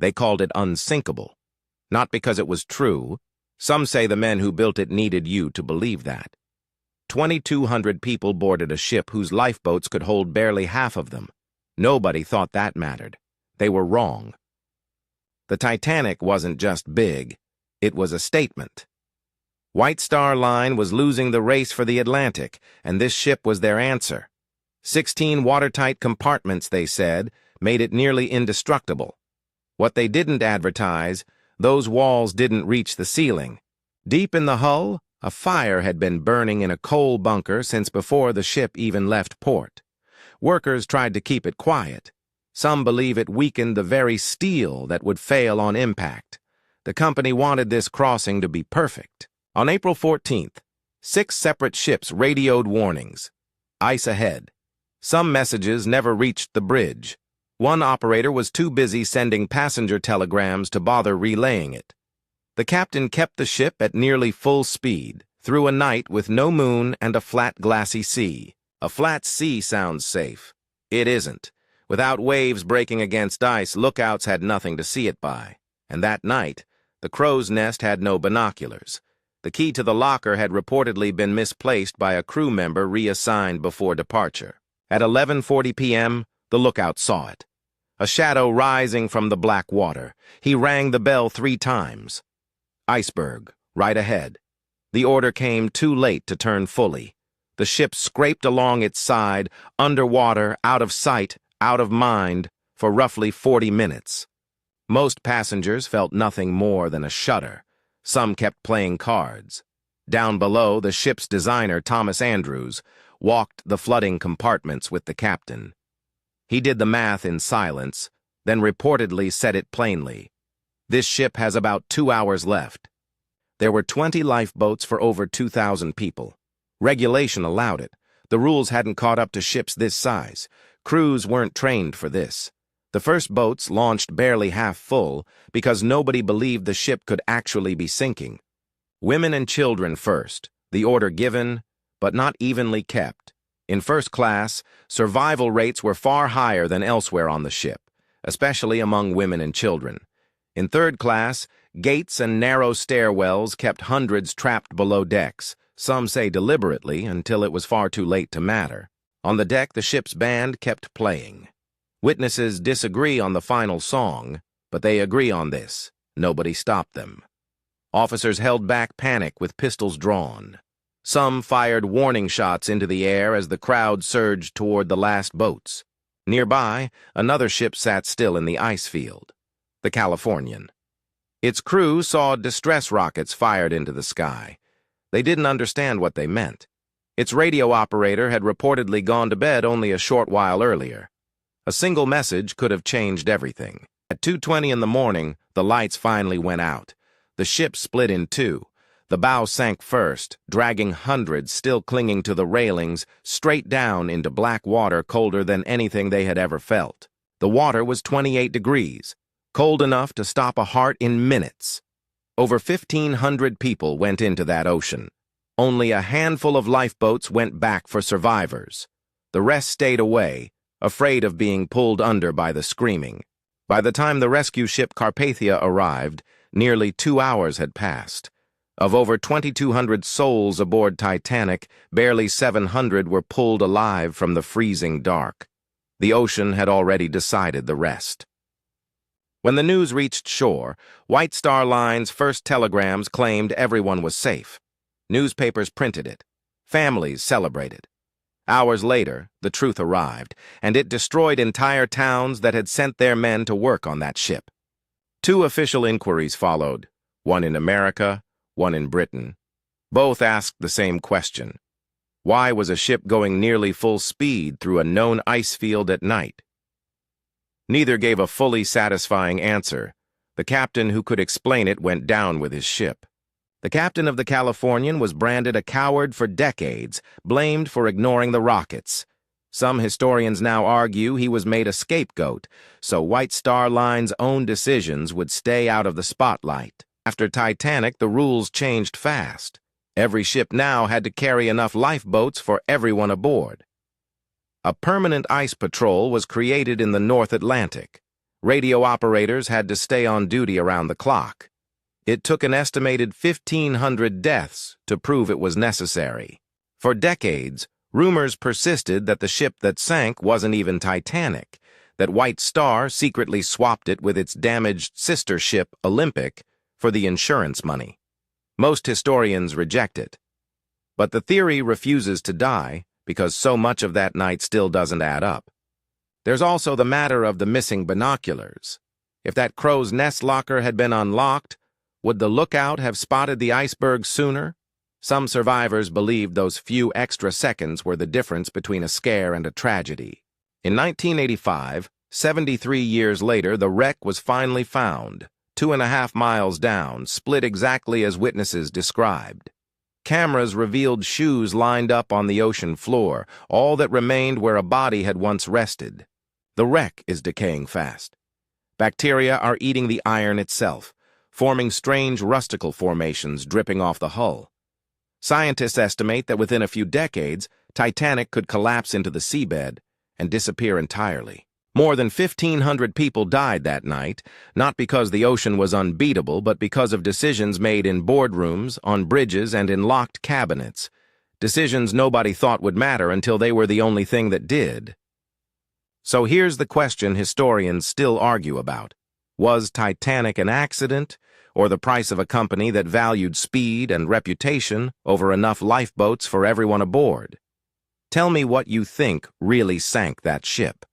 They called it unsinkable. Not because it was true. Some say the men who built it needed you to believe that. 2,200 people boarded a ship whose lifeboats could hold barely half of them. Nobody thought that mattered. They were wrong. The Titanic wasn't just big. It was a statement. White Star Line was losing the race for the Atlantic, and this ship was their answer. 16 watertight compartments, they said, made it nearly indestructible. What they didn't advertise, those walls didn't reach the ceiling. Deep in the hull, a fire had been burning in a coal bunker since before the ship even left port. Workers tried to keep it quiet. Some believe it weakened the very steel that would fail on impact. The company wanted this crossing to be perfect. On April 14th, 6 separate ships radioed warnings. Ice ahead. Some messages never reached the bridge. One operator was too busy sending passenger telegrams to bother relaying it. The captain kept the ship at nearly full speed, through a night with no moon and a flat, glassy sea. A flat sea sounds safe. It isn't. Without waves breaking against ice, lookouts had nothing to see it by. And that night, the crow's nest had no binoculars. The key to the locker had reportedly been misplaced by a crew member reassigned before departure. At 11:40 p.m., the lookout saw it. A shadow rising from the black water. He rang the bell 3 times. Iceberg, right ahead. The order came too late to turn fully. The ship scraped along its side, underwater, out of sight, out of mind, for roughly 40 minutes. Most passengers felt nothing more than a shudder. Some kept playing cards. Down below, the ship's designer, Thomas Andrews, walked the flooding compartments with the captain. He did the math in silence, then reportedly said it plainly. This ship has about 2 hours left. There were 20 lifeboats for over 2,000 people. Regulation allowed it. The rules hadn't caught up to ships this size. Crews weren't trained for this. The first boats launched barely half full because nobody believed the ship could actually be sinking. Women and children first, the order given, but not evenly kept. In first class, survival rates were far higher than elsewhere on the ship, especially among women and children. In third class, gates and narrow stairwells kept hundreds trapped below decks, some say deliberately until it was far too late to matter. On the deck, the ship's band kept playing. Witnesses disagree on the final song, but they agree on this. Nobody stopped them. Officers held back panic with pistols drawn. Some fired warning shots into the air as the crowd surged toward the last boats. Nearby, another ship sat still in the ice field, the Californian. Its crew saw distress rockets fired into the sky. They didn't understand what they meant. Its radio operator had reportedly gone to bed only a short while earlier. A single message could have changed everything. At 2:20 in the morning, the lights finally went out. The ship split in two. The bow sank first, dragging hundreds still clinging to the railings straight down into black water colder than anything they had ever felt. The water was 28 degrees, cold enough to stop a heart in minutes. Over 1,500 people went into that ocean. Only a handful of lifeboats went back for survivors. The rest stayed away, afraid of being pulled under by the screaming. By the time the rescue ship Carpathia arrived, nearly 2 hours had passed. Of over 2,200 souls aboard Titanic, barely 700 were pulled alive from the freezing dark. The ocean had already decided the rest. When the news reached shore, White Star Line's first telegrams claimed everyone was safe. Newspapers printed it. Families celebrated. Hours later, the truth arrived, and it destroyed entire towns that had sent their men to work on that ship. 2 official inquiries followed, one in America, one in Britain. Both asked the same question. Why was a ship going nearly full speed through a known ice field at night? Neither gave a fully satisfying answer. The captain who could explain it went down with his ship. The captain of the Californian was branded a coward for decades, blamed for ignoring the rockets. Some historians now argue he was made a scapegoat, so White Star Line's own decisions would stay out of the spotlight. After Titanic, the rules changed fast. Every ship now had to carry enough lifeboats for everyone aboard. A permanent ice patrol was created in the North Atlantic. Radio operators had to stay on duty around the clock. It took an estimated 1,500 deaths to prove it was necessary. For decades, rumors persisted that the ship that sank wasn't even Titanic, that White Star secretly swapped it with its damaged sister ship, Olympic, for the insurance money. Most historians reject it. But the theory refuses to die because so much of that night still doesn't add up. There's also the matter of the missing binoculars. If that crow's nest locker had been unlocked, would the lookout have spotted the iceberg sooner? Some survivors believed those few extra seconds were the difference between a scare and a tragedy. In 1985, 73 years later, the wreck was finally found, 2.5 miles down, split exactly as witnesses described. Cameras revealed shoes lined up on the ocean floor, all that remained where a body had once rested. The wreck is decaying fast. Bacteria are eating the iron itself, forming strange rustical formations dripping off the hull. Scientists estimate that within a few decades, Titanic could collapse into the seabed and disappear entirely. More than 1,500 people died that night, not because the ocean was unbeatable, but because of decisions made in boardrooms, on bridges, and in locked cabinets. Decisions nobody thought would matter until they were the only thing that did. So here's the question historians still argue about. Was Titanic an accident, or the price of a company that valued speed and reputation over enough lifeboats for everyone aboard? Tell me what you think really sank that ship.